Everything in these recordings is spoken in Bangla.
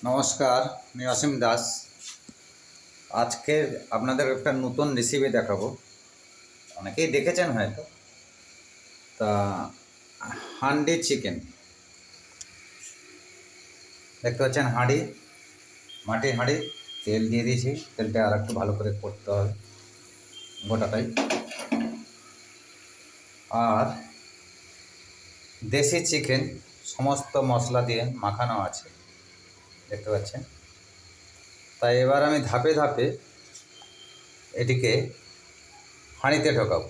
নমস্কার, আমি অসীম দাস। আজকে আপনাদের একটা নতুন রেসিপি দেখাবো। অনেকেই দেখেছেন হয়তো। তা হান্ডি চিকেন দেখতে পাচ্ছেন। হাঁড়ি, মাটির হাঁড়ি, তেল দিয়ে দিয়েছি। তেলটা আর একটু ভালো করে করতে হবে গোটাটাই। আর দেশি চিকেন সমস্ত মশলা দিয়ে মাখানো আছে, দেখতে পাচ্ছেন। তাই এবার আমি ধাপে ধাপে এটিকে হাঁড়িতে ঢোকাবো।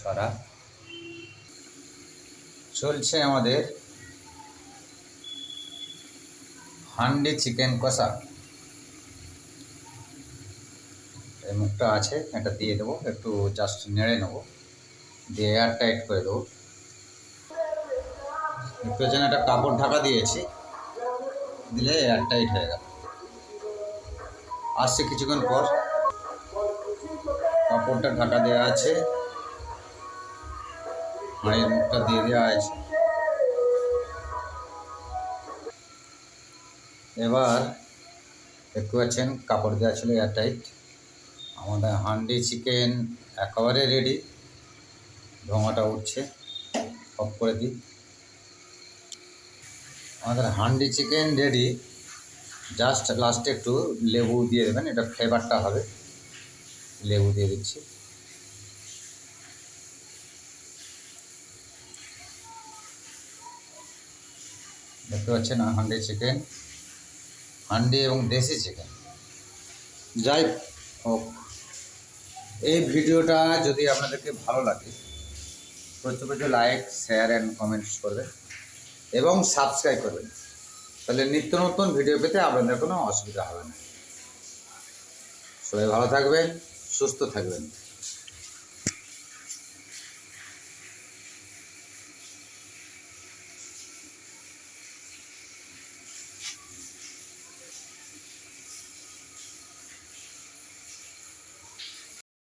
সরা চলছে আমাদের হান্ডি চিকেন কষা। এই মুখটা আছে, এটা দিয়ে দেবো, একটু জাস্ট নেড়ে নেবো, দিয়ে এয়ার টাইট করে দেবো। একটু যেন একটা কাপড় ঢাকা দিয়েছি, দিলে এয়ার টাইট হয়ে গেল। আসছে কিছুক্ষণ পর, কাপড়টা ঢাকা দেওয়া আছে, হাঁড়ির মুখটা দিয়ে দেওয়া আছে। এবার দেখতে পাচ্ছেন কাপড় দেওয়া ছিল এয়ার টাইট। আমাদের হান্ডি চিকেন একেবারে রেডি। ধোঁয়াটা উঠছে, অফ করে দিই। আমাদের হান্ডি চিকেন রেডি। জাস্ট লাস্টে একটু লেবু দিয়ে দেবেন, এটা ফ্লেভারটা হবে। লেবু দিয়ে দিচ্ছি। দেখতে পাচ্ছেন হান্ডি চিকেন, হান্ডি এবং দেশি চিকেন। যাই হোক, এই ভিডিওটা যদি আপনাদেরকে ভালো লাগে প্রচুর প্রচুর লাইক, শেয়ার অ্যান্ড কমেন্টস করবেন এবং সাবস্ক্রাইব করবেন। তাহলে নিত্য নতুন ভিডিও পেতে আপনাদের কোনো অসুবিধা হবে না। সবাই ভালো থাকবেন, সুস্থ থাকবেন।